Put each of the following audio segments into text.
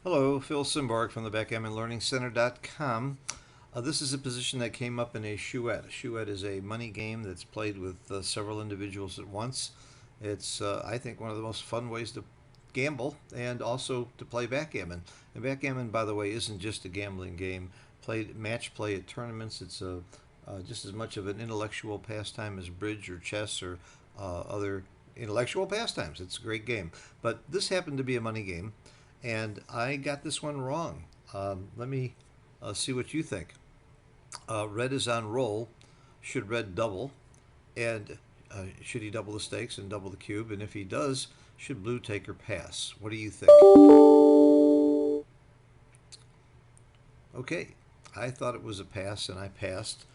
Hello, Phil Simbarg from the BackgammonLearningCenter.com. This is a position that came up in a chouette. A chouette is a money game that's played with several individuals at once. It's, I think, one of the most fun ways to gamble and also to play backgammon. And backgammon, by the way, isn't just a gambling game. Played match play at tournaments. It's just as much of an intellectual pastime as bridge or chess or other intellectual pastimes. It's a great game. But this happened to be a money game, and I got this one wrong. Let me see what you think. Red is on roll. Should red double? And should he double the stakes and double the cube? And if he does, should blue take or pass? What do you think? Okay, I thought it was a pass, and I passed.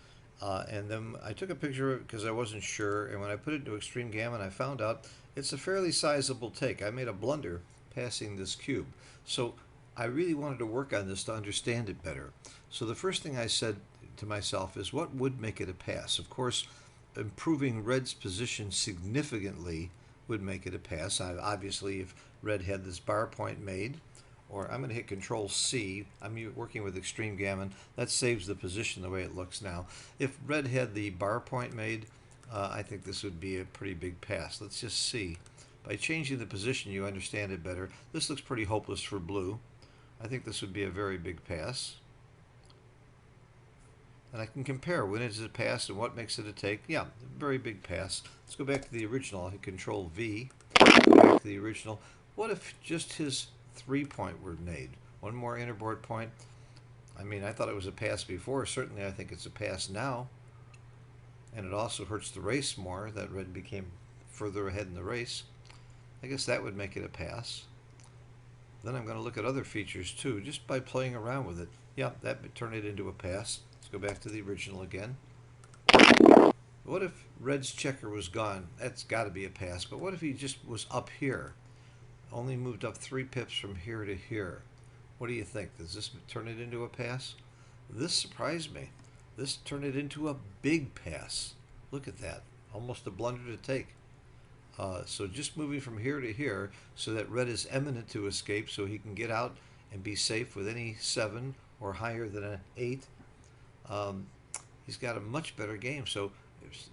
And then I took a picture of it because I wasn't sure. And when I put it into Extreme Gammon, I found out it's a fairly sizable take. I made a blunder passing this cube. So I really wanted to work on this to understand it better. So the first thing I said to myself is, what would make it a pass? Of course, improving red's position significantly would make it a pass. Obviously, if red had this bar point made, or I'm going to hit Control C. I'm working with Extreme Gammon. That saves the position the way it looks now. If red had the bar point made, I think this would be a pretty big pass. Let's just see. By changing the position, you understand it better. This looks pretty hopeless for blue. I think this would be a very big pass. And I can compare when it is a pass and what makes it a take. Yeah, very big pass. Let's go back to the original. I'll hit Control V. Go back to the original. What if just his 3-point were made? One more innerboard point. I mean, I thought it was a pass before. Certainly, I think it's a pass now. And it also hurts the race more that red became further ahead in the race. I guess that would make it a pass. Then I'm going to look at other features too, just by playing around with it. Yeah, that would turn it into a pass. Let's go back to the original again. What if red's checker was gone? That's got to be a pass. But what if he just was up here? Only moved up 3 pips from here to here. What do you think? Does this turn it into a pass? This surprised me. This turned it into a big pass. Look at that. Almost a blunder to take. So just moving from here to here so that red is imminent to escape so he can get out and be safe with any 7 or higher than an 8. He's got a much better game. So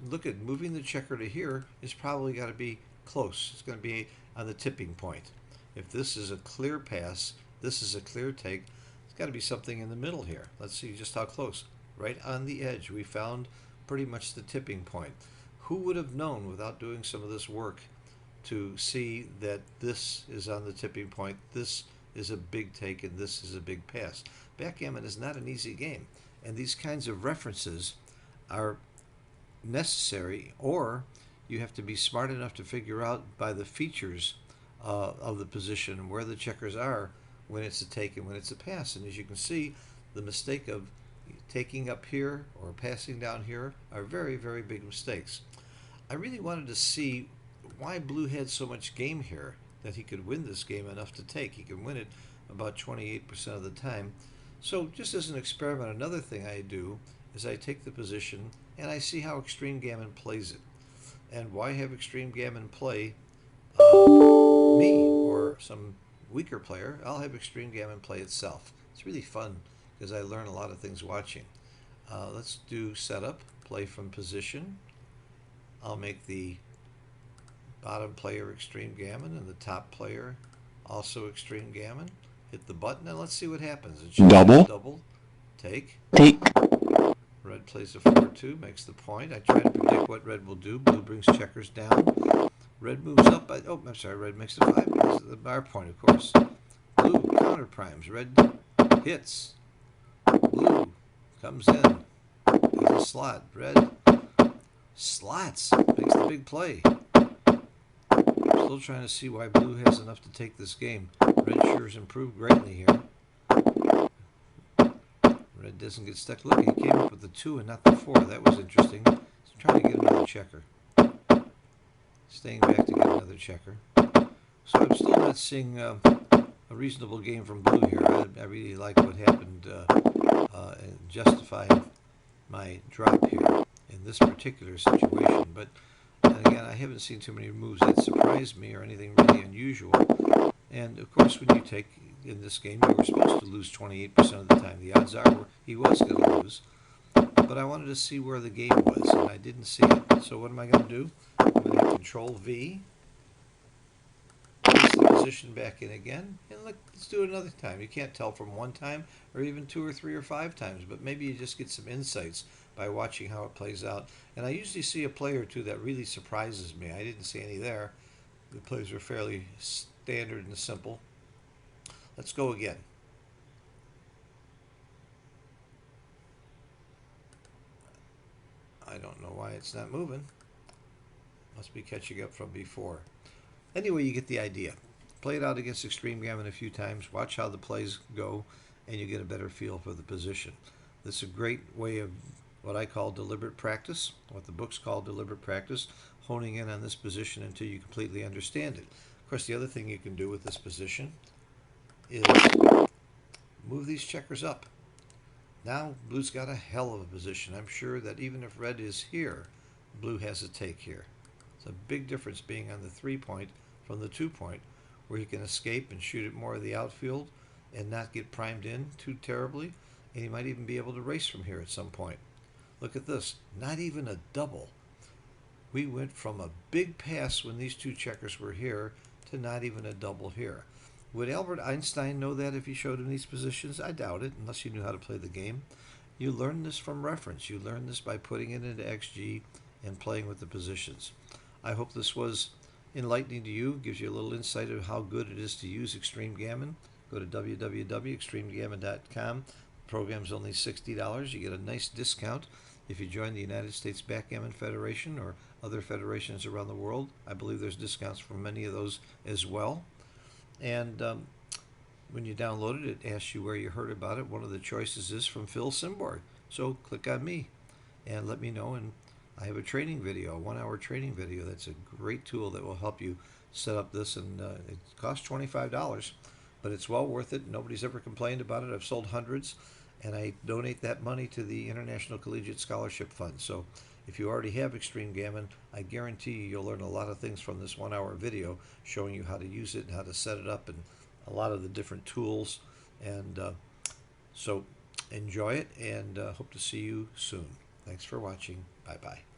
look at moving the checker to here is probably got to be close. It's going to be on the tipping point. If this is a clear pass, this is a clear take, it's got to be something in the middle here. Let's see just how close. Right on the edge. We found pretty much the tipping point. Who would have known without doing some of this work to see that this is on the tipping point, this is a big take, and this is a big pass? Backgammon is not an easy game, and these kinds of references are necessary, or you have to be smart enough to figure out by the features of the position where the checkers are when it's a take and when it's a pass. And as you can see, the mistake of taking up here or passing down here are very, very big mistakes. I really wanted to see why blue had so much game here that he could win this game enough to take. He can win it about 28% of the time. So just as an experiment, another thing I do is I take the position and I see how Extreme Gammon plays it. And why have Extreme Gammon play me or some weaker player? I'll have Extreme Gammon play itself. It's really fun because I learn a lot of things watching. Let's do setup, play from position. I'll make the bottom player Extreme Gammon and the top player also Extreme Gammon. Hit the button and let's see what happens. Double, take. Red plays a 4-2, makes the point. I try to predict what red will do. Blue brings checkers down. Red moves up. I'm sorry, red makes a 5 because of the bar point, of course. Blue counter primes. Red hits. Blue comes in. There's a slot. Red slots. Makes the big play. Still trying to see why blue has enough to take this game. Red sure has improved greatly here. Red doesn't get stuck. Look, he came up with the 2 and not the 4. That was interesting. He's trying to get another checker. Staying back to get another checker. So I'm still not seeing a reasonable game from blue here. I really like what happened and justified my drop here in this particular situation. But and again, I haven't seen too many moves that surprised me or anything really unusual. And of course, when you take in this game, you were supposed to lose 28% of the time. The odds are he was going to lose. But I wanted to see where the game was, and I didn't see it. So what am I going to do? I'm going to hit Control V, place the position back in again, and let's do it another time. You can't tell from one time, or even 2 or 3 or 5 times, but maybe you just get some insights by watching how it plays out. And I usually see a play or two that really surprises me. I didn't see any there. The plays were fairly standard and simple. Let's go again. I don't know why it's not moving. Must be catching up from before. Anyway, you get the idea. Play it out against Extreme Gammon a few times. Watch how the plays go, and you get a better feel for the position. This is a great way of what I call deliberate practice, what the books call deliberate practice, honing in on this position until you completely understand it. Of course, the other thing you can do with this position is move these checkers up. Now blue's got a hell of a position. I'm sure that even if red is here, blue has a take here. It's a big difference being on the 3-point from the 2-point, where he can escape and shoot at more of the outfield and not get primed in too terribly, and he might even be able to race from here at some point. Look at this, not even a double. We went from a big pass when these two checkers were here to not even a double here. Would Albert Einstein know that if he showed him these positions? I doubt it, unless you knew how to play the game. You learn this from reference. You learn this by putting it into XG and playing with the positions. I hope this was enlightening to you, gives you a little insight of how good it is to use Extreme Gammon. Go to www.extremegammon.com. The program's only $60. You get a nice discount if you join the United States Backgammon Federation or other federations around the world. I believe there's discounts for many of those as well. And when you download it, it asks you where you heard about it. One of the choices is from Phil Simborg. So click on me and let me know. And I have a training video, a 1-hour training video. That's a great tool that will help you set up this. And it costs $25, but it's well worth it. Nobody's ever complained about it. I've sold hundreds, and I donate that money to the International Collegiate Scholarship Fund. So if you already have Extreme Gammon, I guarantee you'll learn a lot of things from this 1-hour video showing you how to use it and how to set it up and a lot of the different tools. And so enjoy it, and hope to see you soon. Thanks for watching. Bye-bye.